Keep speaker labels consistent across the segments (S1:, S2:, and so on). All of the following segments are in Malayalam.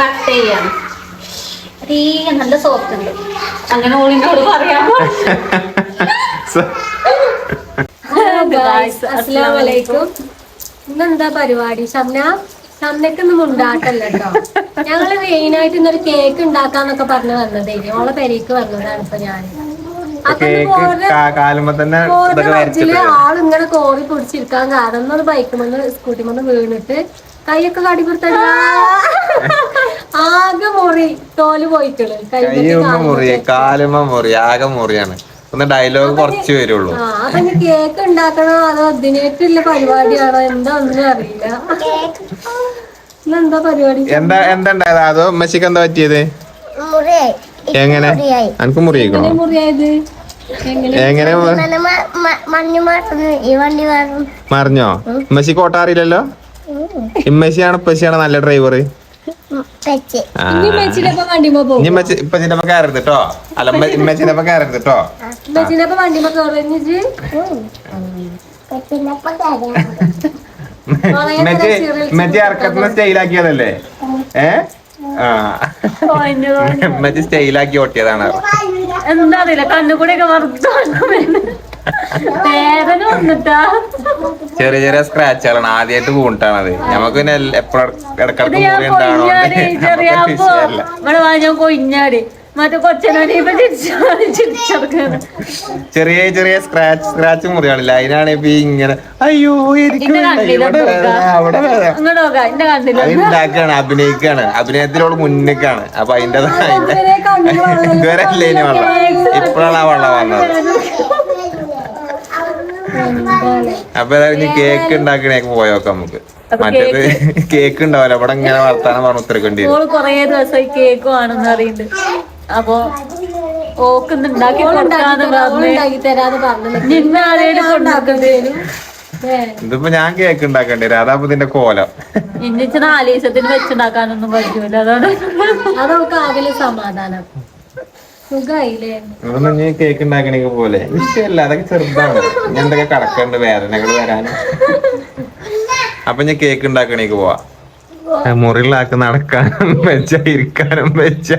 S1: കട്ട് ചെയ്യാണ്. നല്ല സോഫ്റ്റ് ഉണ്ട്. അങ്ങനെ ഓളിനോട് പറയാമോ?
S2: അസ്സലാമലൈക്കും. ഇന്നെന്താ പരിപാടി? ഷംനക്കൊന്നും ഉണ്ടാക്കല്ലോ കേട്ടോ. ഞങ്ങള് മെയിനായിട്ട് ഇന്നൊരു കേക്ക് ഉണ്ടാക്കാന്നൊക്കെ പറഞ്ഞു വന്നതേ. ഓളെ പെരേക്ക് വന്നതാണ് ഇപ്പൊ ഞാൻ. ആളിങ്ങനെ കോറി പിടിച്ചിരിക്കാൻ കാരണം ഒന്നൊരു ബൈക്കുമെന്ന് സ്കൂട്ടിമെന്ന് വീണിട്ട് കൈയൊക്കെ കടിപിടുത്തല്ല, ആകെ മുറി തോല് പോയിട്ടുണ്ട്.
S3: ആകെ മുറിയാണ്. ഒന്ന് ഡയലോഗ് കുറച്ച് വരുള്ളൂ.
S2: അപ്പൊ കേക്ക് ഉണ്ടാക്കണോ അതോ അതിനേക്കുള്ള പരിപാടിയാണോ എന്താ ഒന്നും അറിയില്ല. എന്താ പരിപാടി?
S3: എന്താ ഉണ്ടായത്? അതോ ഉമ്മച്ചിക്ക് എന്താ പറ്റിയത്? എങ്ങനെ എനിക്ക് മുറിയിക്കണോ?
S2: മുറിയായത്
S3: എങ്ങനെ മറിഞ്ഞോ? ഉമ്മച്ചിക്ക് ഓട്ടാറില്ലല്ലോ. ഇമ്മച്ചിയാണ് ഇപ്പച്ചിയാണ് നല്ല ഡ്രൈവർ. ഇപ്പച്ചിന്റെ കയറരുത് കേട്ടോ. അല്ല ഇമ്മച്ചിന്റെ കയറരുത് കേട്ടോ. ഇമ്മച്ചി ഇറക്കത്തിന് സ്റ്റൈലാക്കിയതല്ലേ? ഇമ്മച്ചി സ്റ്റൈലാക്കി ഓട്ടിയതാണ്.
S1: എന്താ അറിയില്ല, കണ്ണുകൂടെയൊക്കെ മറുത്തു. വേദന വന്നിട്ടാ.
S3: ചെറിയ ചെറിയ സ്ക്രാച്ചുകളാണ്. ആദ്യമായിട്ട് വീണിട്ടാണത്. നമുക്ക് പിന്നെ എപ്പോഴും ഇടക്കിടക്ക് മുറി ഉണ്ടാവണോണ്ട്
S1: കൊഞ്ഞാടി മറ്റേ കൊച്ചനോട്
S3: ചെറിയ ചെറിയ സ്ക്രാച്ച് മുറിയാണില്ല. അതിനാണ് ഇപ്പൊ ഇങ്ങനെ അയ്യോ ഉണ്ടാക്കാണ്, അഭിനയിക്കാണ്. അഭിനയത്തിലോട് മുന്നിക്കാണ്. അപ്പൊ അതിൻ്റെതായ ഇതുവരെ അല്ലേ ഇനി വെള്ളം. ഇപ്പോഴാണ് ആ വെള്ളം വന്നത്. അപ്പൊ ഏതായാലും കേക്ക് ഉണ്ടാക്കണേക്ക് പോയോക്കാം നമുക്ക്. മറ്റേത് കേക്ക് ഉണ്ടാവില്ല. അവിടെ ഇങ്ങനെ വർത്താനം പറഞ്ഞ് ഉത്തരക്കേണ്ടി വരും.
S1: കൊറേ ദിവസമായി കേക്ക് വേണമെന്ന് അറിയുന്നുണ്ട്. അപ്പൊ ഓക്ക് ഉണ്ടാക്കി
S3: ഇതിപ്പോ ഞാൻ കേക്ക് ഉണ്ടാക്കേണ്ടി വരും. അതാ ഇതിന്റെ കോലം.
S1: ഇന്നിച്ച് 4 ദിവസത്തിന് വെച്ചുണ്ടാക്കാനൊന്നും പറ്റൂല.
S2: അതൊക്കെ ആകെ സമാധാനം.
S3: ഇതൊന്നും നീ കേക്ക് ഉണ്ടാക്കണേക്ക് പോലെ വിഷയമല്ല. അതൊക്കെ ചെറുതാണ്. ഞാൻ എന്തൊക്കെ കടക്കണ്ട് വേദനകൾ വരാനും. അപ്പൊ ഞാൻ കേക്ക് ഉണ്ടാക്കണേക്ക് പോവാ. മുറികളാക്കി നടക്കാനും വെച്ച ഇരിക്കാനും വെച്ച.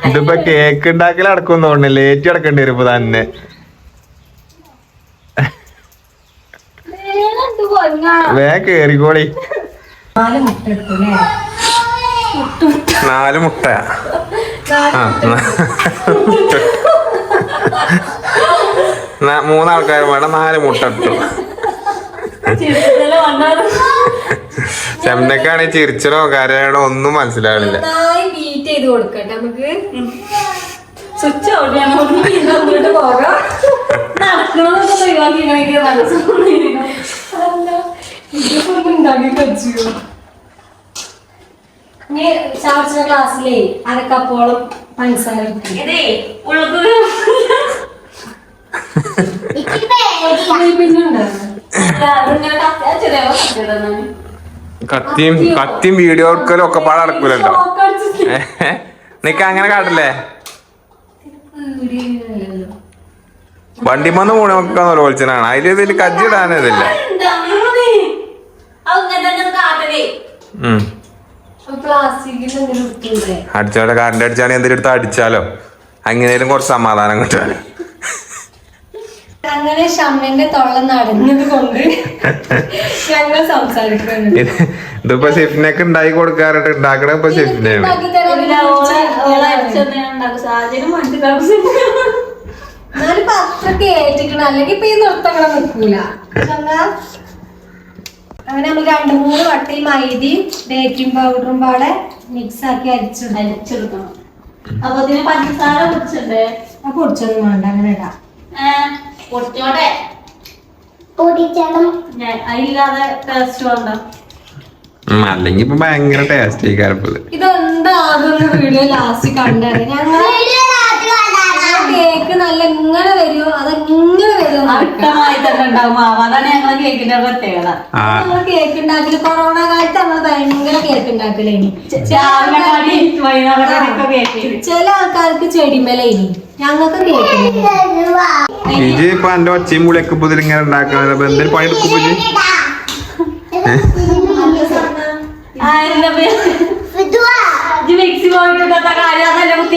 S3: ഇതിപ്പോ കേക്ക് ഉണ്ടാക്കൽ അടക്കും തോന്നില്ല. ഏറ്റു കിടക്കേണ്ടി വരും ഇപ്പൊ തന്നെ. കേറിക്കോളി. 4 മുട്ട. മൂന്നാൾക്കാർ വേണം. 4 മുട്ട ഇട്ടു. ചെമ്മക്കാണ് ചിരിച്ചണോ കരയണോ ഒന്നും മനസ്സിലാവില്ല.
S2: ക്ലാസ്സിലേ അരക്കപ്പോളം പഞ്ചസാര
S3: കത്തിയും വീഡിയോ എടുക്കലും ഒക്കെ പാടെ നടക്കൂലല്ലോ. നിക്ക അങ്ങനെ കാട്ടില്ലേ? വണ്ടിമന്ന് പോണി ഒക്കെ വിളിച്ചനാണ്. അതിൽ ഇതിൽ കജ്ജിടാനതില്ല. അടിച്ചോട്ടെ. കറണ്ട് അടിച്ചാണെങ്കിൽ എന്തെങ്കിലും എടുത്ത് അടിച്ചാലോ. അങ്ങനെയും കുറച്ച് സമാധാനം കിട്ടാൻ.
S2: അങ്ങനെ ഷമ്മിന്റെ തൊള്ള നടന്നത് കൊണ്ട് ഞങ്ങൾ സംസാരിക്കുന്നുണ്ട്.
S3: ഇതിപ്പോ ഷിഫ്റ്റിനൊക്കെ ഉണ്ടാക്കി കൊടുക്കാറുണ്ട്. ഉണ്ടാക്കണ ഇപ്പൊ ഷിഫ്റ്റിനാണ്.
S2: എന്നാലും അത്രക്ക് ഏറ്റിക്കണം. അല്ലെങ്കിൽ ഇപ്പൊ ഈ നൃത്തങ്ങളെ നിൽക്കൂല. അങ്ങനെ നമ്മൾ 2-3 വട്ടി മൈദയും ബേക്കിംഗ് പൗഡറും പാടെ മിക്സ് ആക്കി അരിച്ചെടുക്കണം.
S1: അപ്പൊ ഇതിന് പഞ്ചസാര പൊടിച്ചണ്ടേ?
S2: പൊടിച്ചൊന്നും വേണ്ട. അങ്ങനെ ഇടാം.
S1: അതില്ലാതെ ടേസ്റ്റ് വേണ്ട.
S3: അല്ലെങ്കിൽ ഇപ്പൊ ഭയങ്കര ടേസ്റ്റ് ആയിക്കാരപ്പത്.
S2: ഇതെന്താകുന്ന വീഡിയോ ലാസ്റ്റ് കണ്ടത്. ഞങ്ങൾ കേക്ക് നല്ല എങ്ങനെ വരുമോ അതെങ്ങനെ വരുമോ
S1: വ്യക്തമായി തന്നെ ഉണ്ടാവും. അതാണ് ഞങ്ങളെ കേക്കിന്റെ പ്രത്യേകത.
S2: ഞങ്ങൾ കേക്ക് ഉണ്ടാക്കല് കൊറോണ കാലത്ത് നമ്മൾ ഭയങ്കര കേക്ക് ഉണ്ടാക്കലേ. ചില ആൾക്കാർക്ക് ചെടിമേലേനി, ഞങ്ങൾക്ക് കേക്ക്.
S3: ഇജ് ഇപ്പൊ എന്റെ ഒച്ചയും മുളിയൊക്കെ ഇപ്പൊ ഇങ്ങനെ ഉണ്ടാക്കാൻ എന്തെങ്കിലും പണി എടുക്കും.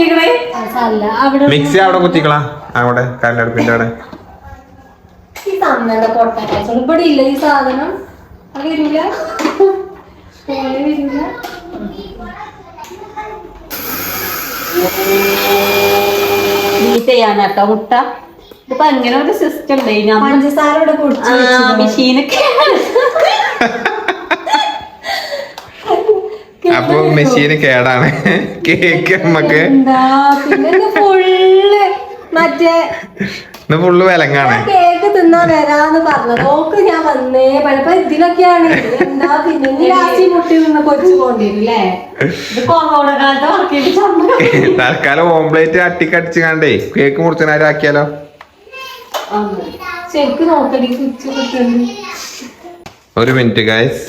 S1: കുത്തിക്കണേ.
S2: അല്ല അവിടെ
S3: മിക്സി അവിടെ കുത്തിക്കളാ, അവിടെ കരണ്ടടുപ്പിന്റെ അവിടെ.
S2: ഈ തമ്മയുടെ പൊട്ടാറ്റോ ഇവിടെ ഇല്ല ഈ സാധനം. അത് വരൂല, വരൂല.
S1: ബീറ്റ് ചെയ്യാനാട്ടോ മുട്ട. ഇതിപ്പോ അങ്ങനെ ഒരു സിസ്റ്റം
S2: പഞ്ചസാര ഇവിടെ പൊടിച്ച് വെച്ചിരുന്നു.
S1: മെഷീനൊക്കെ
S3: അപ്പൊ മെഷീന് കേടാണ്. കേക്ക് നമ്മക്ക്
S2: എന്താ പിന്നെ ഫുള്ള് മറ്റേ
S3: ഫുള്ള് വിലങ്ങാണ്.
S2: കേക്ക് തിന്നാ വരാന്ന് പറഞ്ഞത് നോക്ക്. ഞാൻ വന്നേ പലപ്പോ ഇതിലൊക്കെയാണ്. എന്താ പിന്നെ ഇനി ലാസ്റ്റ് മുട്ടി നിന്ന് പൊരിച്ചു കൊണ്ടിരുന്നില്ലേ.
S1: ഇത് കൊറോണ കാലത്ത് വർക്ക് ചെയ്ത്
S3: തൽക്കാലം ഓംപ്ലേറ്റ് അട്ടിക്കടിച്ച് കണ്ടേ കേക്ക് മുറിച്ചനാരും ആക്കിയാലോ.
S2: ശരിക്കും നോക്കടി സ്വിച്ച് കിട്ടുന്നു.
S3: ഒരു മിനിറ്റ് ഗൈസ്,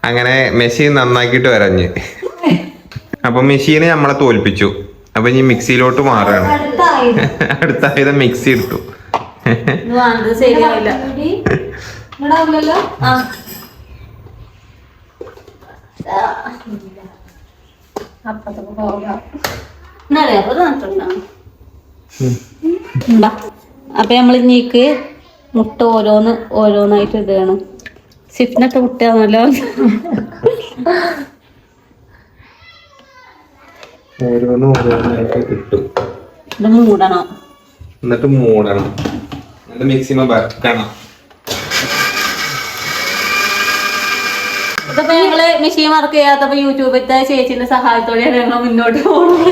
S3: അങ്ങനെ മെഷീൻ നന്നാക്കിയിട്ട് വരഞ്ഞ്. അപ്പൊ മെഷീന് നമ്മളെ തോൽപ്പിച്ചു. അപ്പൊ ഇനി മിക്സിയിലോട്ട് മാറുകയാണ്. അടുത്ത മിക്സി എടുത്തു.
S1: ശരിയാവില്ല.
S2: ഇവിടാവില്ലല്ലോ. അപ്പത്തൊക്കെ പോകാം.
S1: അപ്പൊ നമ്മൾ ഇനിക്ക് മുട്ട ഓരോന്നായിട്ട് ഇടുകയാണ്. സിഫ്നൊക്കെ മുട്ടയാണല്ലോ.
S3: ഓരോന്നായിട്ട് കിട്ടും.
S1: ഇത് മൂടണം,
S3: എന്നിട്ട് മൂടണം, എന്നിട്ട് മിക്സിമ വറക്കണം.
S1: ഇതിപ്പോ ഞങ്ങള് മെഷീൻ വർക്ക് ചെയ്യാത്തപ്പോ യൂട്യൂബിലത്തെ ചേച്ചിന്റെ സഹായത്തോടെയാണ് ഞങ്ങൾ മുന്നോട്ട് പോകുന്നത്.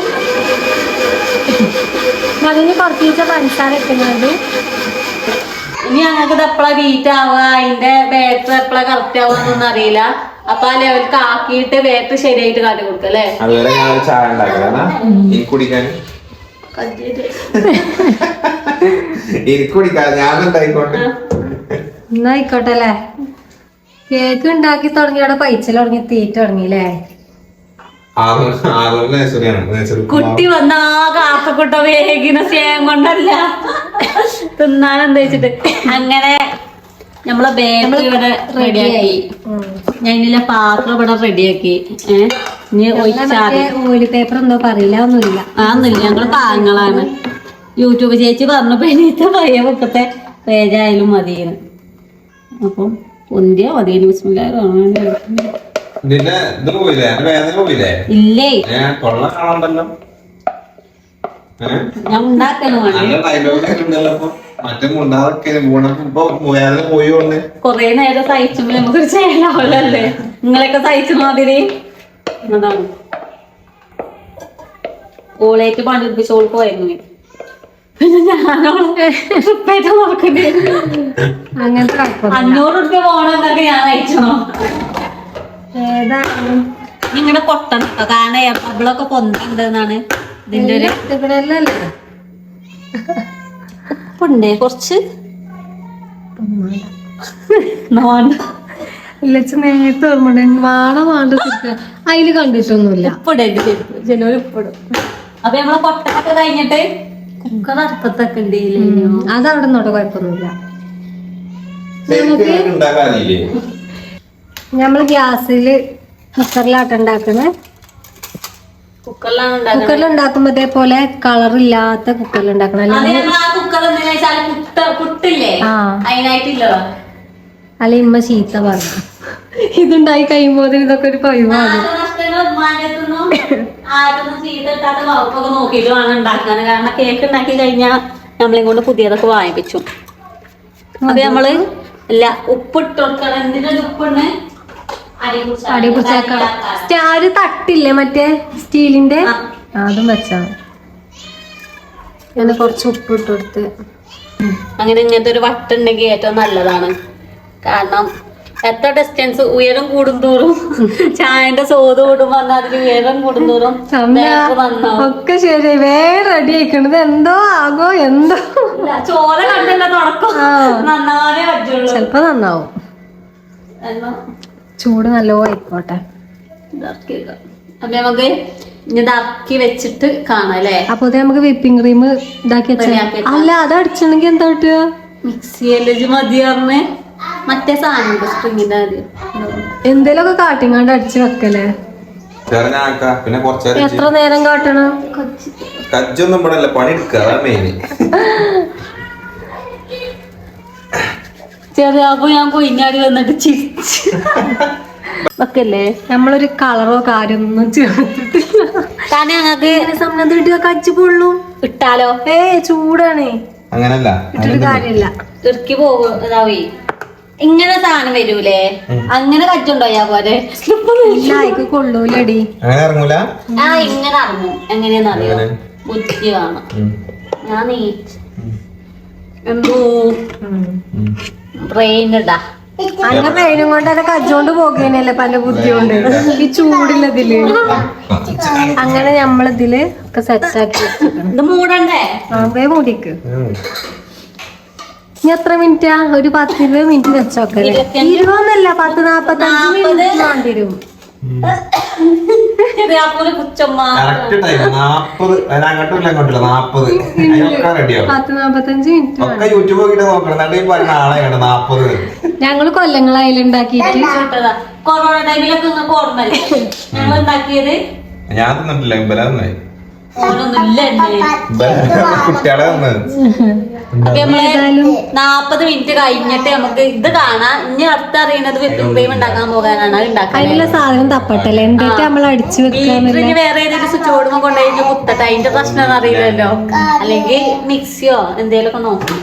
S2: അതിന് കുറച്ച് പഞ്ചസാര ഇട്ടുന്നത്.
S1: ഇനി ഞങ്ങൾക്ക് ഇത് എപ്പോഴാ ബീറ്റ് ആവുക, അതിന്റെ ബാറ്ററി എപ്പോഴാ കറക്റ്റ് ആവുക അറിയില്ല. അപ്പൊ ആ ലെവൽക്ക് ആക്കിയിട്ട് ബാറ്ററി ശരിയായിട്ട് കാട്ടി കൊടുക്കും അല്ലേ.
S3: അതുവരെ ഞാൻ ചായ ഉണ്ടാക്കാം കുടിക്കാൻ. എനിക്ക് കുടിക്കാൻ ഞാൻ ഉണ്ടായിക്കോട്ടെ.
S2: എന്നായിക്കോട്ടെ അല്ലേ. കേക്ക് ഉണ്ടാക്കി തുടങ്ങിയോടെ പൈച്ചൽ തുടങ്ങി തീറ്റ തുടങ്ങിയില്ലേ.
S1: കുട്ടി വന്നാ കാത്തക്കുട്ട വേഗിന സ്നേഹം കൊണ്ടല്ല തിന്നാനെന്താ വെച്ചിട്ട് അങ്ങനെ നമ്മളെ ബാറ്ററി ഇവിടെ റെഡിയാക്കി. ഞാൻ ഇതിലെ പാത്രം ഇവിടെ റെഡിയാക്കി. ഇനി
S2: ഓയില് പേപ്പർ എന്തോ പറയില്ല ഒന്നുമില്ല.
S1: ആന്നില്ല, ഞങ്ങള് പാങ്ങളാണ്. യൂട്യൂബ് ചേച്ചി പറഞ്ഞു പെനീത്ത പയ്യ പൊക്കത്തെ പേജായാലും മതിയെന്ന്. അപ്പം ഒന്തിയാ മതി. ഇല്ലേ ഞാൻ ഉണ്ടാക്കണോ കൊറേ നേരം സഹിച്ചുമ്പോ നമുക്കൊരു ചേലാവല്ലേ. നിങ്ങളൊക്കെ സഹിച്ചു മാതിരി അതാണ്. ഓളേറ്റ് പണിപ്പിച്ച് ഓൾക്ക് പോയിരുന്നു. പിന്നെ ഞാനോളെ നോക്കണ്ടേ.
S2: അങ്ങനത്തെ
S1: 500 രൂപ പോണെന്നൊക്കെ ഞാൻ അയച്ചോ.
S2: ഏതാണ്
S1: ഇങ്ങനെ കൊട്ടണം കാരണം അവളൊക്കെ പൊന്തുണ്ടെന്നാണ് ഇതിന്റെ ഒരു ഉപ്പുണ്ടേ കുറച്ച്
S2: നേരത്തെ ഓർമ്മ വാണ അതില് കണ്ടിട്ടൊന്നുമില്ല.
S1: ഉപ്പിടരുത് ചിലവര് ഉപ്പിടും. അപ്പൊ നമ്മളെ കൊട്ടൊക്കെ കഴിഞ്ഞിട്ട് കുക്കർ അടുപ്പത്തൊക്കെ ഉണ്ടല്ലോ.
S2: അതവിടെ നിന്നോട്ടെ കുഴപ്പമൊന്നുമില്ല. നമ്മള് ഗ്യാസില് കുക്കറിലാട്ട ഉണ്ടാക്കണേ. കുക്കറിൽ ഉണ്ടാക്കുമ്പോ ഇതേപോലെ കളറില്ലാത്ത കുക്കറിൽ ഉണ്ടാക്കണം. അല്ലെ ഇമ്മ ചീത്ത പറഞ്ഞു. ഇതുണ്ടായി കഴിയുമ്പോ ഇതൊക്കെ ഒരു പഴിവാണ്.
S1: നോക്കിട്ട് വേണം ഉണ്ടാക്കാൻ. കാരണം കേക്ക് ഉണ്ടാക്കി കഴിഞ്ഞാൽ നമ്മളെ കൊണ്ട് പുതിയതൊക്കെ വാങ്ങിപ്പിച്ചു. അത് നമ്മള് അല്ല ഉപ്പിട്ട് കൊടുക്കണം. എന്തിനൊരു ഉപ്പിണ്
S2: അടി ഒരു തട്ടില്ലേ മറ്റേ സ്റ്റീലിന്റെ, അതും വെച്ചാ ഞാൻ കുറച്ച് ഉപ്പ് ഇട്ട് കൊടുത്ത്.
S1: അങ്ങനെ ഇങ്ങനത്തെ ഒരു വട്ടുണ്ടെങ്കിൽ ഏറ്റവും നല്ലതാണ്. കാരണം എത്ര ഡിസ്റ്റൻസ് ഉയരം കൂടുന്തോറും ചായന്റെ സോത് കൂടുമ്പോ അതിൽ ഉയരം കൂടുന്തോറും
S2: ഒക്കെ ശരി. വേറെ റെഡി ആയിക്കണത് എന്തോ ആകോ എന്തോ.
S1: ചോര കണ്ടല്ല തുടക്കം നന്നാവേ പറ്റുള്ളൂ.
S2: ചെലപ്പോ നന്നാവും. ചൂട് നല്ലോ ആയിക്കോട്ടെ.
S1: അപ്പൊ നമുക്ക് ഇതാക്കി വെച്ചിട്ട് കാണാം അല്ലേ.
S2: അപ്പൊ നമുക്ക് വിപ്പിംഗ് ക്രീം ഇതാക്കി വെച്ചാൽ അല്ല അത് അടിച്ചിട്ടുണ്ടെങ്കിൽ എന്താ കിട്ടുക.
S1: മിക്സിയല്ലേ മതി പറഞ്ഞ് മറ്റേ സാധനം സ്പ്രിങ്ങിന്റെ മതി.
S2: എന്തേലൊക്കെ കാട്ടിങ്ങാണ്ട് അടിച്ച് വെക്കല്ലേ.
S3: ചെറിയാക്ക പിന്നെ കുറച്ചേരം
S2: എത്ര നേരം കാട്ടണം?
S3: കജ്ജൊന്നും ഇവിടെ പണി എടുക്കുക അതാ മെയിന്.
S1: ചെറിയാപ്പോ ഞാൻ കൊയിഞ്ഞാടി വന്നിട്ട് ചിരിച്ച് ഒക്കെല്ലേ.
S2: നമ്മളൊരു കളറോ കാര്യമൊന്നും ചേർത്തിട്ടില്ല.
S1: കാരണം ഞങ്ങക്ക്
S2: സമ്മതം കിട്ടിയ കച്ചു പൊള്ളു.
S1: ഇട്ടാലോ
S2: ചൂടാണ്.
S3: അങ്ങനല്ല
S2: ഇട്ടിട്ട് കാര്യമില്ല.
S1: ഇറക്കി പോകും ഇതാവേ. ഇങ്ങനെ സാധനം വരൂലേ, അങ്ങനെ കച്ചുണ്ടോയാ പോലെ.
S2: ഇല്ല കൊള്ളൂലടി.
S3: അങ്ങനെ ഇറങ്ങൂല.
S1: ആ ഇങ്ങനെ ഇറങ്ങും. എങ്ങനെയാന്നറിയോ, ബുദ്ധി വേണം. ഞാൻ എന്തോ ബ്രെയിൻ ഇടാ.
S2: അന്ന പേരും കൊണ്ട് അല്ല കജ്ജോണ്ട് പോകുന്നല്ലേ പല ബുദ്ധി കൊണ്ട്. ഈ ചൂടുള്ളതില് അങ്ങനെ നമ്മളിതില് ഒക്കെ സെറ്റാക്കി
S1: ഇത് മൂടണ്ടേ?
S2: മൂടിക്ക്. ഇനി എത്ര മിനിറ്റാ? ഒരു 10-20 മിനിറ്റ് വെച്ചോക്കല്ലേ. 20 10-45 മിനിറ്റ് വേണ്ടിവരും.
S1: ചെറിയാപ്പൂന് കുച്ചമ്മ
S3: കറക്റ്റ് ടൈം 40. അങ്ങോട്ടും അങ്ങോട്ടില്ല 40. അതിനൊക്കെ റെഡിയാവും.
S2: 10-45 മിനിറ്റ്.
S3: ഒക്കെ യൂട്യൂബ് നോക്കിട്ട് നോക്കണം. എന്നിട്ട് ഈ പറയുന്ന ആളെയാണ് 40.
S2: ഞങ്ങള് കൊല്ലങ്ങളായാലുണ്ടാക്കിയിട്ട്
S1: കൊറോണ ടൈമിലൊക്കെ നിങ്ങൾക്ക് ഓർമ്മല്ലേ ഞങ്ങൾ ഉണ്ടാക്കിയത്?
S3: ഞാൻ തിന്നിട്ടില്ല. ഇമ്പലായി
S1: ഓരോന്നുമില്ല
S3: കുട്ടികളെ തന്നത്.
S1: അപ്പൊ നമ്മള് 40 മിനിറ്റ് കഴിഞ്ഞിട്ട് നമുക്ക് ഇത് കാണാം. ഇനി അടുത്ത് അറിയണത് വിപ്പിംഗ് ക്രീം ഉണ്ടാക്കാൻ പോകാനാണ്. അത് ഉണ്ടാക്കാൻ
S2: അതിനുള്ള സാധനം തപ്പട്ടല്ലേ, എന്നിട്ട് നമ്മൾ അടിച്ചു വെക്കാന്നില്ല.
S1: വേറെ ഏതെങ്കിലും സ്വിച്ച് ബോർഡുമ്പോ കൊണ്ടുപോയി കുത്തട്ടെ. അതിന്റെ പ്രശ്നം അറിയില്ലല്ലോ. അല്ലെങ്കിൽ മിക്സിയോ എന്തേലൊക്കെ നോക്കും.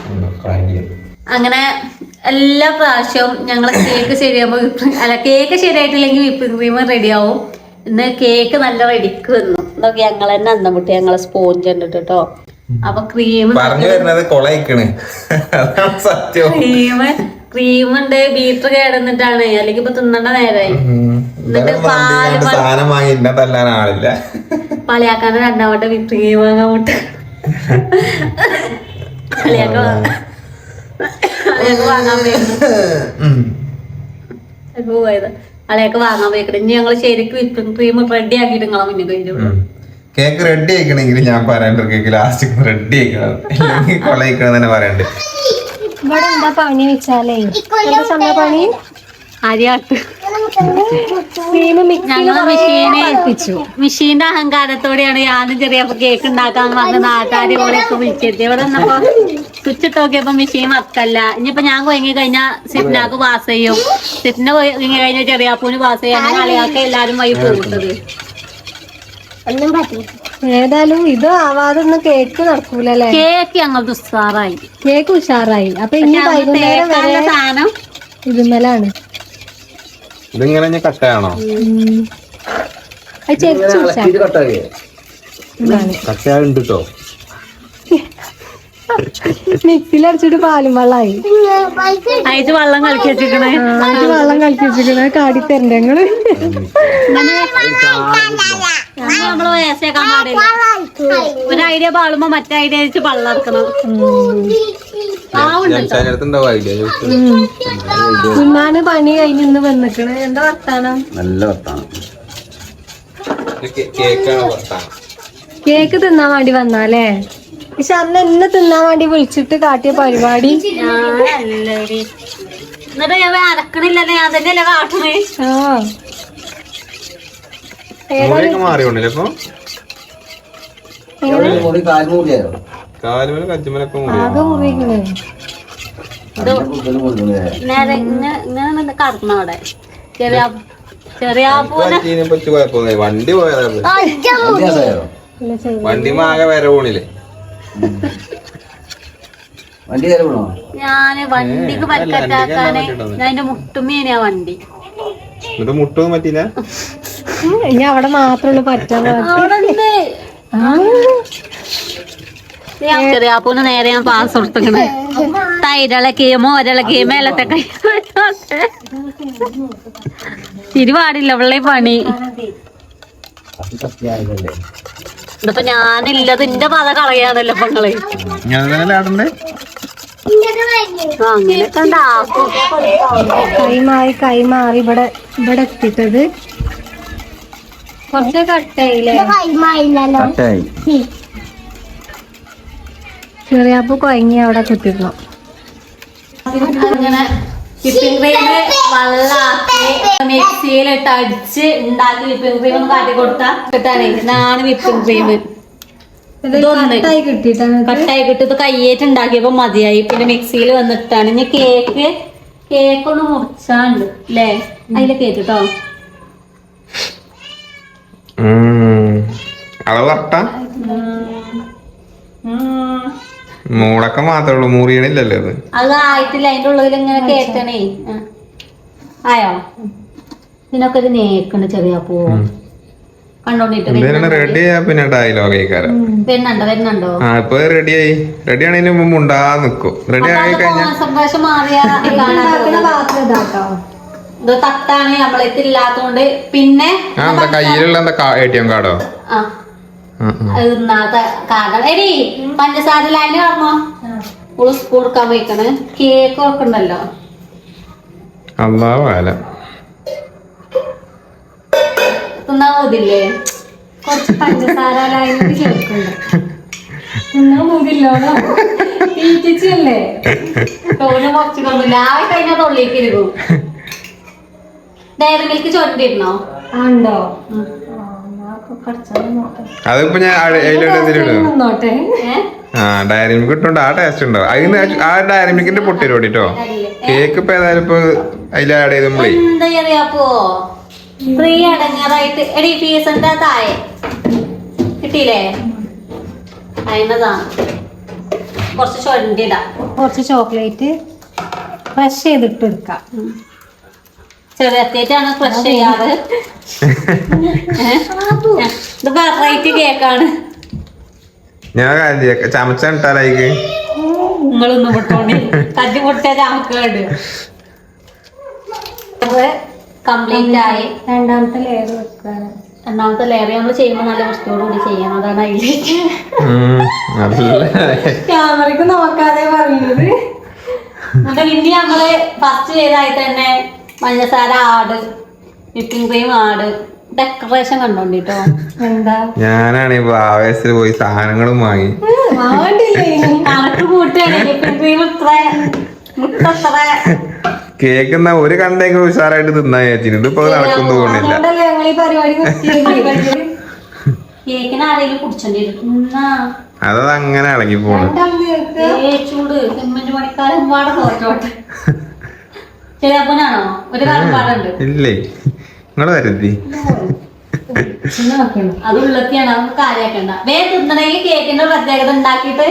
S1: അങ്ങനെ എല്ലാ പ്രാവശ്യവും ഞങ്ങളെ കേക്ക് ശരിയാകുമ്പോ കേക്ക് ശരിയായിട്ടില്ലെങ്കിൽ വിപ്പിംഗ് ക്രീം റെഡിയാവും. ഇന്ന് കേക്ക് നല്ല റെഡിക്ക് വന്നു. ഇതൊക്കെ ഞങ്ങൾ തന്നെ അന്നമുട്ടി ഞങ്ങളെ സ്പോഞ്ച് കണ്ടിട്ട് കേട്ടോ. അപ്പൊ ക്രീം
S3: പറഞ്ഞു വരുന്നത് കൊളയിക്കണ്. സത്യം.
S1: ക്രീമുണ്ട്. ബീറ്റർ കേടന്നിട്ടാണ്. അല്ലെങ്കിൽ ഇപ്പൊ തിന്നണ്ട നേരായി. എന്നിട്ട്
S3: സാധനം വാങ്ങി ഇന്നെ തല്ലാൻ ആളില്ല.
S1: പലയാക്കാന്റെ രണ്ടാമത്തെ വിപ്പിംഗ് ക്രീം വാങ്ങാൻ വിട്ട് പലയാക്ക വാങ്ങാൻ പോയത്. അളയൊക്കെ വാങ്ങാൻ പോയിക്കട്ടെ. ഇനി ഞങ്ങള് ശരിക്കും വിപ്പിംഗ് ക്രീം റെഡി ആക്കിയിട്ട് നിങ്ങളെ മുന്നിൽ കഴിഞ്ഞു.
S3: കേക്ക് റെഡി ആയിക്കണെങ്കിൽ ഞാൻ പറയണ്ട. കേക്ക് ലാസ്റ്റ് റെഡി ആക്കണം. കൊളയിക്കണം തന്നെ പറയണ്ട്.
S2: ഇവിടെ എന്താ പണി വെച്ചാലേ എന്താ പണി?
S1: അരിയാട്ട് മെഷീന്റെ അഹങ്കാരത്തോടെയാണ് ഞാനും ചെറിയ കേക്ക് ഉണ്ടാക്കാൻ പറഞ്ഞ നാട്ടാരി പോലെയൊക്കെ വിളിച്ചത്. ഇവിടെ വന്നപ്പോ സ്വിച്ച് ഇട്ട് നോക്കിയപ്പോ മെഷീൻ വർക്കല്ല. ഇനിയിപ്പോ ഞാൻ കൊയങ്ങി കഴിഞ്ഞാൽ സിപ്നാക്ക് പാസ് ചെയ്യും. സിപ്ന കൊയങ്ങി കഴിഞ്ഞാൽ ചെറിയാപ്പൂന് പാസ് ചെയ്യും. അങ്ങനെ കളിയാക്കെ എല്ലാരും വഴി പോകുന്നത്.
S2: ഏതായാലും ഇത് ആവാതെ ഒന്നും കേക്ക് നടക്കൂലല്ലേ.
S1: കേക്ക് ഞങ്ങൾക്ക് ഉഷാറായി.
S2: കേക്ക് ഉഷാറായി. അപ്പൊ ഇനി വൈകുന്നേരം വരെ
S1: സാധനം
S2: ഇതുമലാണ്.
S3: ഇതിങ്ങനെ കട്ടയാണോ? കട്ടയുണ്ട് കേട്ടോ.
S2: മിക്സിയിൽ അടിച്ചിട്ട് പാലും വെള്ളമായി.
S1: അതിന് വെള്ളം കളിക്കി വെച്ചിരിക്കണേ.
S2: കാടി തരണ്ടേ ഞങ്ങള്.
S1: നമ്മള് വേസ്റ്റാക്കാൻ പാടില്ല. ഒരു ഐഡിയ പാളുമ്പോ മറ്റേ ഐഡിയ വെച്ച് പള്ളർക്കണം.
S2: കുഞ്ഞാണ് പണി കഴിഞ്ഞ് ഇന്ന് വന്നിക്കണ്. എന്താ വർത്താനം?
S3: നല്ല വർത്താനം. കേക്കാണ് വർത്താനം.
S2: കേക്ക് തിന്നാൻ വേണ്ടി വന്നാലേ. പക്ഷെ അന്ന് എന്നെ തിന്നാൻ വേണ്ടി വിളിച്ചിട്ട് കാട്ടിയ പരിപാടി.
S1: എന്നിട്ട് ഞാൻ അരക്കണില്ലല്ലേ, ഞാൻ തന്നെയല്ലേ കാട്ടണേ.
S3: മാറിയോണ്ടല്ലോ ഇപ്പൊ കാലുമല കജ്ജുമലൊക്കെ
S2: ആകെ മുറിക്കണേ.
S1: നേരെ ഇങ്ങനെ കടന്നു അവിടെ. ചെറിയ
S3: പറ്റി കുഴപ്പമൊന്നും. വണ്ടി പോയതാ. വണ്ടി ആകെ വര പോണില്ലേ.
S1: ഞാന് വണ്ടിക്ക് പറ്റാക്കാന് ഞാൻ എന്റെ മുട്ടുമ്മേനെയാ വണ്ടി.
S3: എന്നിട്ട് മുട്ടൊന്നും പറ്റില്ല.
S2: ഇനി അവിടെ മാത്രമേ പറ്റാൻ.
S1: ചെറിയാപ്പൂന് നേരെ ഞാൻ പാസ് കൊടുത്തേ. തൈരിളക്കുകയും മോരിളക്കുകയും മേലത്തെ കൈ തിരുപാടില്ല വെള്ളി പണി. ഇതിപ്പോ ഞാനില്ലത് എന്റെ പത കളയാണല്ലോ പെങ്ങള്. അങ്ങനെയൊക്കെ ഉണ്ടാക്കും.
S2: കൈമാറി ഇവിടെ എത്തിട്ടത് കുറച്ച് കട്ടായില്ലേ. ചെറിയപ്പോ കൊയങ്ങി അവിടെ കുത്തിരുന്നു.
S1: അങ്ങനെ വിപ്പിംഗ് ക്രീം വെള്ളാക്കി മിക്സിയിലിട്ട് അടിച്ച് ഉണ്ടാക്കി വിപ്പിംഗ് ക്രീം ഒന്ന് കാട്ടി കൊടുത്താ കിട്ടാണേ. ഇതാണ് വിപ്പിംഗ് ക്രീം.
S2: കട്ടായി കിട്ടിയിട്ടാണ്
S1: കട്ടായി കിട്ടി. ഇത് കയ്യേറ്റ് ഉണ്ടാക്കിയപ്പോ മതിയായി. പിന്നെ മിക്സിയിൽ വന്നിട്ടാണ്. ഇനി കേക്ക് ഒന്ന് മുറിച്ചാണ്ട് അല്ലേ അതില് കേട്ടോ.
S3: അളവ് കറക്റ്റാ. മൂടക്കം മാത്രമേ ഉള്ളൂ, മുറിയണില്ലല്ലോ അത്.
S1: അത് ആയിട്ടില്ല. അതിന്റെ ഉള്ളിൽ ഇങ്ങനെ കേട്ടണേ. ആയോ? ഇതിനൊക്കെ ഒരു നേക്കുണ്ട് ചെറിയ പൂ കണ്ടോണ്ടിട്ട്.
S3: റെഡി ആയാ പിന്നെ ഡയലോഗ് ആയിക്കാരം.
S1: വരുന്നുണ്ടോ?
S3: ആ ഇപ്പൊ റെഡിയായി. റെഡി ആണതിന് മുമ്പ് ഉണ്ടാ നിക്കും. റെഡി ആയി കഴിഞ്ഞാൽ
S1: കോൺസെൻട്രേഷൻ മാറിയ ഇത് തട്ടാണ് നമ്മളെത്തി ഇല്ലാത്തോണ്ട്. പിന്നെ
S3: കയ്യിലുള്ള എന്താ ATM കാർഡോ?
S1: കാർഡ്. എടി പഞ്ചസാര ലൈന് പറഞ്ഞോ. സ്കൂൾ എടുക്കാൻ പോയിക്കണ്. കേക്ക് ഒക്കെ ഉണ്ടല്ലോ.
S3: അല്ലാ വേല
S1: തിന്നാ മതില്ലേ?
S2: കുറച്ച് പഞ്ചസാര ലൈനിൽ ചേർക്കുന്നുണ്ട്. തിന്നാൻ മതില്ലോണോ? തീറ്റിച്ചല്ലേ?
S1: തോന്നുന്നു കുറച്ച് കൊണ്ടില്ല. ആയി കഴിഞ്ഞാൽ തൊള്ളിലേക്ക് ഇരിക്കും. ഡയറി മിൽക്ക് ചൊരണ്ടിരുന്നോ?
S2: ഉണ്ടോ?
S3: അതിപ്പോ ഞാൻ
S2: നോട്ടെ.
S3: ഡയറി മിൽക്ക് ഇട്ടുണ്ട്. ആ ടേസ്റ്റ് ഉണ്ടോ? അതിന് ആ ഡയറി മിൽക്കിന്റെ പൊട്ടി ഓടിട്ടോ. കേക്ക് ഇപ്പൊ ഏതായാലും ഇപ്പൊ അതിൽ ആഡ് ചെയ്തുമ്പോഴേ
S1: എന്താ അറിയാപ്പോ ഫ്രീ അടങ്ങാറായിട്ട്. എടി ഫീസിന്റെ താഴെ കിട്ടിയില്ലേ? അതിനതാണ് കുറച്ച് ചൊരണ്ടിടാം.
S2: കുറച്ച് ചോക്ലേറ്റ് ഫ്രഷ് ചെയ്തിട്ട് എടുക്കാം.
S1: ചെറിയ അത്യാവശ്യമാണ് ഫ്രഷ് ചെയ്യാറ്. ഇത് വെറൈറ്റി കേക്കാണ്.
S3: ഞാൻ ചമച്ച ഇട്ടാലേക്ക്
S1: നിങ്ങളൊന്നും പൊട്ടോണ്ടി കജ്ജി പൊട്ടിയ ചമക്കേട്. കംപ്ലീറ്റ് ആയി.
S2: രണ്ടാമത്തെ ലെയർ വെക്കാണ്.
S1: രണ്ടാമത്തെ ലെയർ നമ്മൾ ചെയ്യുമ്പോൾ നല്ല വൃത്തിയോടുകൂടി ചെയ്യണം. അതാണ് അതിലേക്ക്
S2: ക്യാമറക്ക് നോക്കാതെ പറയുന്നത്.
S1: ഇനി നമ്മള് ഫസ്റ്റ് ചെയ്തായി തന്നെ പഞ്ചസാര ആട്, വിപ്പിംഗ് ക്രീം ആട്, ഡെക്കറേഷൻ കണ്ടോണ്ടിട്ടോ.
S2: എന്താ
S3: ഞാനാണ് ഇപ്പൊ ആവേശത്തിൽ പോയി സാധനങ്ങളും വാങ്ങി
S1: കണക്ക് കൂട്ടുകയാണ്. വിപ്പിംഗ് ക്രീം ഇത്ര മുട്ട എത്ര
S3: കേക്ക് എന്നാ ഒരു കണ്ടെങ്കിലും ഉഷാറായിട്ട് തിന്നാൻ വിചാരിച്ചു. ഇതിപ്പോ നടക്കുന്നു തോന്നില്ല.
S1: കേക്കിന് ആരെങ്കിലും കുടിച്ചോണ്ടിരുന്നു.
S3: അതത് അങ്ങനെ ഇളകി പോണു.
S1: ചൂട് 5 മണിക്കാലം പാടെ തോറ്റോട്ടെ. ശരിയാപ്പനാണോ? ഒരു കാലം പാടുണ്ട്.
S3: ഇല്ലേ നിങ്ങള് വരുത്തി
S1: അത് ഉള്ളത്തിയാണ്. നമുക്ക് കാര്യാക്കണ്ട. വേഗം തിന്നണമെങ്കിൽ കേക്കിന്റെ പ്രത്യേകത ഉണ്ടാക്കിയിട്ട്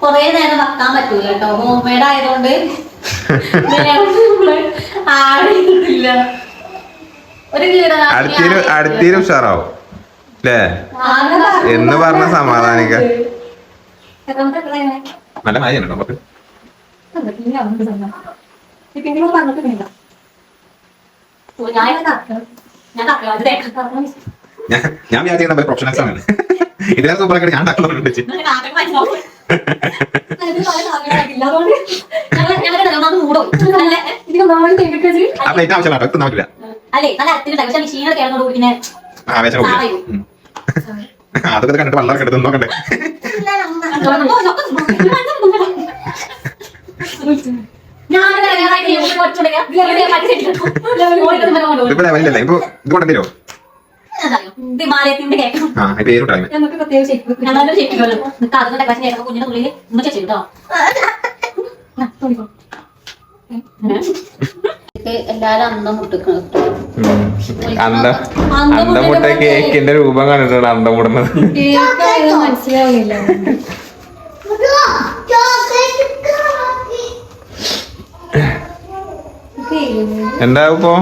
S1: കൊറേ നേരം വെക്കാൻ പറ്റൂല കേട്ടോ. ഹോം മെയ്ഡ് ആയതുകൊണ്ട് ആടില്ല. ഒരു
S3: അടുത്തീരും ഉഷാറാവും അല്ലേ എന്ന് പറഞ്ഞ സമാധാനിക്ക. നല്ല മായ നമുക്ക് ഞാൻ വിചാരിച്ച പ്രൊഫഷണൽസ് ആണ്. ഇതിനെ സൂപ്പറൊക്കെ ഞാൻ ഉണ്ടാക്കുന്നുണ്ട്. ആ പ്ലേറ്റ് ആവശ്യമില്ല തിന്നാൻ പറ്റില്ല. അതൊക്കെ കണ്ടിട്ട് വെള്ളം എടുത്ത് നോക്കണ്ടേ. ഇപ്പൊ ലെവലില്ലല്ലേ ഇപ്പൊ ഇത് കൊണ്ടോ പേരുണ്ടായി.
S1: കുഞ്ഞിന്റെ തുള്ളിൽ ഉമ്മ ചേച്ചിട്ടോ. എല്ലാരും അന്തം മുട്ടിക്കണം.
S3: അന്തമുട്ട കേക്കിന്റെ രൂപം കണ്ടിട്ടുണ്ട് അന്തം മുടുന്നത്.
S2: മനസ്സിലാവില്ല.
S3: എന്താ ഇപ്പൊ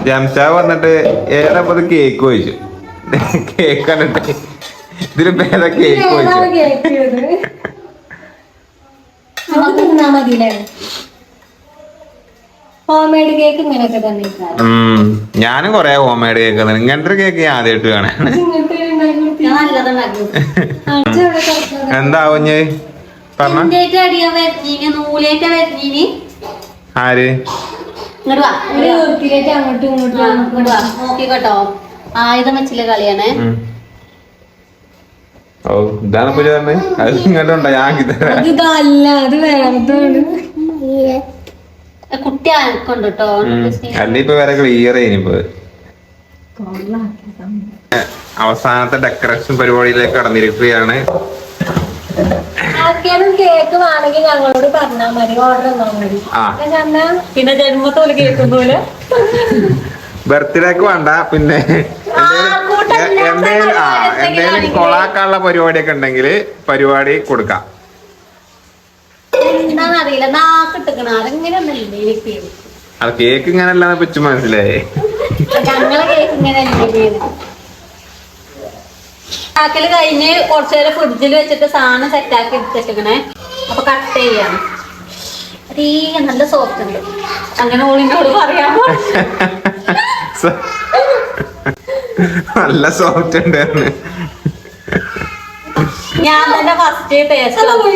S3: ജംഷാ വന്നിട്ട് ഏതാ കേക്ക് ചോദിച്ചു. കേക്ക് കണ്ടിട്ട് ഇതിന് പേരാ കേക്ക് ചോദിച്ചു.
S2: ഹോംമെയ്ഡ് കേക്ക് ഇങ്ങനെയൊക്കെ തന്നെ.
S3: ഞാനും കൊറേ ഹോംമെയ്ഡ് കേക്ക് ഇങ്ങനത്തെ കേക്ക് ഞാൻ ആദ്യമായിട്ട് കാണാൻ. എന്താ പറഞ്ഞ ആര്
S1: നോക്കിക്കോട്ടോ. ആയുധം വെച്ചില്ല കളിയാണേ.
S3: ഓ ഇതാണ് ഇപ്പൊ പറഞ്ഞത്. അത് ഇങ്ങോട്ടുണ്ടോ ഞാൻ ആക്കി തരാം.
S2: അത് ഇതല്ല, അത് വേറെതാണ്.
S1: കുട്ടി ആർക്കുണ്ട് കേട്ടോ.
S3: അല്ല ഇപ്പൊ വേറെ ക്ലിയർ ചെയ്യുമ്പോ അവസാനത്തെ ഡെക്കറേഷൻ പരിപാടിയിലേക്ക് കടന്നിരിക്കുകയാണ്.
S2: ആർക്കെങ്കിലും കേക്ക് വേണമെങ്കിൽ ഞങ്ങളോട് പറഞ്ഞാൽ മതി, ഓർഡർ തന്നാൽ മതി.
S1: പിന്നെ ജന്മത്തോല് കേൾക്കുന്നൂല്
S3: ബർത്ത്ഡേക്ക് വേണ്ട, പിന്നെ എന്തേലും കൊളാക്കാനുള്ള പരിപാടിയൊക്കെ ഉണ്ടെങ്കിൽ പരിപാടി കൊടുക്കാം.
S1: എന്താന്നറിയില്ല, നാക്കിട്ടിക്കണ അതെങ്ങനെ ഒന്നല്ലേ എനിക്ക്.
S3: അത് കേക്ക് ഇങ്ങനല്ലാന്ന് പറ്റി മനസ്സിലായേ.
S1: ഞങ്ങളെ കേക്ക് ഇങ്ങനെ ആക്കല് കഴിഞ്ഞ് കുറച്ചു നേരം ഫ്രിഡ്ജിൽ വെച്ചിട്ട് സാധനം സെറ്റാക്കി എടുത്തിട്ടിങ്ങനെ. അപ്പൊ കട്ട് ചെയ്യാണ്. അതേ നല്ല സോഫ്റ്റ് ഉണ്ട്. അങ്ങനെ ഓളിനോട് പറയാമോ?
S3: നല്ല സോഫ്റ്റ് ഉണ്ടായിരുന്നു.
S1: ഞാൻ തന്നെ ഫസ്റ്റ് ടേസ്റ്റ്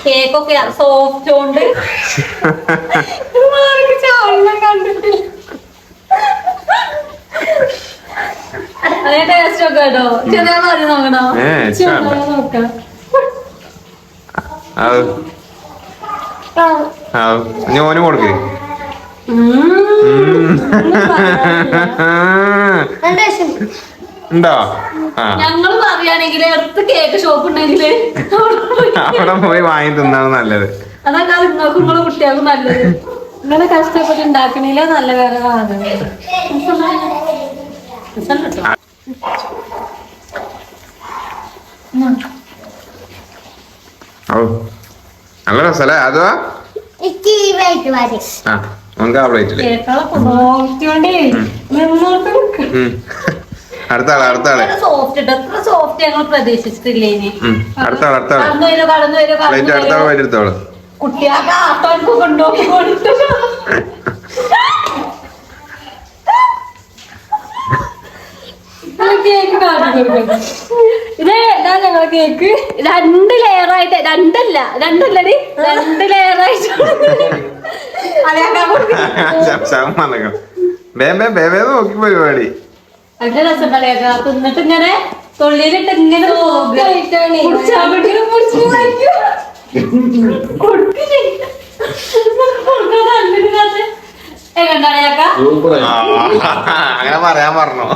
S1: കേക്കൊക്കെ സോഫ്റ്റ് കൊണ്ട് അതേ ടേസ്റ്റ് ഒക്കെ കേട്ടോ. ചെറിയ മതി നോക്കണോ?
S2: നോക്കാം.
S3: ഓന് കൊടുക്കേ. ഉണ്ടോ?
S1: ഞങ്ങള് പറയുകയാണെങ്കിൽ അടുത്ത് കേക്ക് ഷോപ്പ് ഉണ്ടെങ്കില്
S3: അവിടെ പോയി വാങ്ങി തിന്നാണ് നല്ലത്.
S1: അതൊക്കെ നിങ്ങൾക്ക് നിങ്ങളെ കുട്ടികൾക്ക് നല്ലത്.
S2: നിങ്ങള് കഷ്ടപ്പെട്ട് ഉണ്ടാക്കണില്ല, നല്ല വേറെ വാങ്ങണം.
S3: നല്ല രസല്ലേ? അതുവാ നമുക്ക് ആ പ്ലേറ്റില്. അടുത്താള്
S1: സോഫ്റ്റ് എത്ര സോഫ്റ്റ് ഞങ്ങൾ പ്രതീക്ഷിച്ചിട്ടില്ലേ. ഇനി
S3: അടുത്താള് പ്ലേറ്റ് അടുത്താള് പ്ലേറ്റ് എടുത്തോളൂ.
S1: കുട്ടികൾക്ക് ആട്ടോക്ക് കൊണ്ടുപോയി കൊടുത്തു.
S2: കേക്ക് ഇതേ ഞങ്ങളെ കേക്ക്
S1: 2 ലെയറായിട്ട്, രണ്ടല്ലടി 2 ലെയറായിട്ട്
S3: നോക്കി പരിപാടി.
S1: നല്ല രസം കളിയാക്ക. തിന്നിട്ട് ഇങ്ങനെ തൊള്ളിയിലിട്ട് ഇങ്ങനെ
S3: അങ്ങനെ പറയാൻ പറഞ്ഞോ?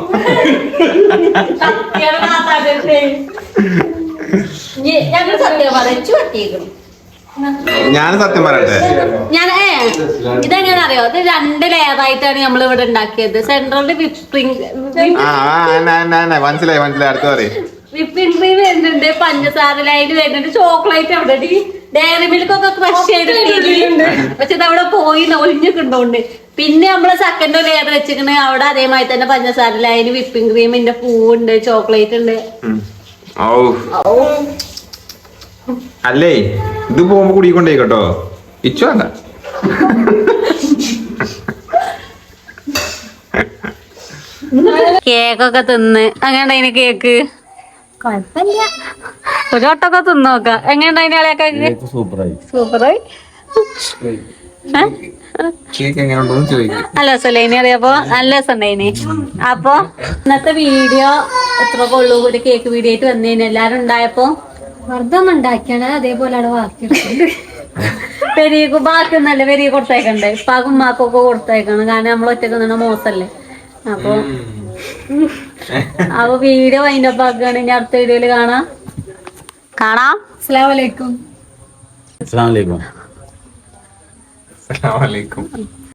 S1: ഞങ്ങൾ സത്യം പറച്ചു പറ്റിയേക്കും.
S3: ഞാൻ സത്യം പറയട്ടെ,
S1: ഇതെങ്ങനെ അറിയോ? ഇത് 2 ലെയറായിട്ടാണ് നമ്മൾ ഇവിടെ ഉണ്ടാക്കിയത്. സെൻട്രലിൽ വിപ്പിംഗ്
S3: മനസ്സിലായി അടുത്ത പറയും.
S1: വിപ്പിംഗ് ക്രീം വരുന്നുണ്ട്, പഞ്ചസാര ലൈൻ വരുന്നുണ്ട്, ചോക്ലേറ്റ് അവിടെ ഡയറി മിൽക്ക് ഒക്കെ ക്രഷ് ചെയ്തിട്ടുണ്ട്. പക്ഷെ ഇത് അവിടെ പോയി ഒളിഞ്ഞിട്ടുണ്ടോണ്ട്. പിന്നെ നമ്മള് സെക്കൻഡ് ലെയർ വെച്ചിരിക്കണ അവിടെ അതേമാതിരി തന്നെ പഞ്ചസാര ലൈൻ, വിപ്പിംഗ് ക്രീമിന്റെ പൂവുണ്ട്, ചോക്ലേറ്റ് ഉണ്ട്.
S3: അല്ലേ ഇത് പോകുമ്പോ കുടിക്കൊണ്ടേ കേട്ടോ. ഇച്ചു വേണ്ട.
S1: കേക്കൊക്കെ തിന്ന് അങ്ങനെ കേക്ക്
S2: കൊഴപ്പില്ല.
S1: ഒരു വട്ടൊക്കെ തിന്ന് നോക്കാം. എങ്ങനെയുണ്ടായിന് അളിയാക്ക? സൂപ്പറായി. നല്ല രസമല്ലേ അറിയാപ്പോ? നല്ല രസം ഉണ്ടായിന്. അപ്പൊ ഇന്നത്തെ വീഡിയോ എത്ര കൊള്ളൂ? ഒരു കേക്ക് വീഡിയോ ആയിട്ട് വന്നേന് എല്ലാരും ഉണ്ടായപ്പോ
S2: വെറുതെ ഒന്നും ഉണ്ടാക്കിയാണ്, അതേപോലെയാണ് ബാക്കി
S1: പെരിയക്ക് ബാക്കി ഒന്നല്ല, പെരിയ കൊടുത്തേക്കണ്ടേ. ഇപ്പാക്കും ഉമ്മാക്കൊക്കെ കൊടുത്തേക്കണം. കാരണം നമ്മൾ ഒറ്റക്ക് നിന്ന മോശല്ലേ. അപ്പൊ വീഡിയോ വൈൻഡപ്പ് ആക്കുകയാണെങ്കിൽ അടുത്ത വീഡിയോയില് കാണാം.
S2: അസ്സലാമു അലൈക്കും.
S3: അസ്സലാമു അലൈക്കും.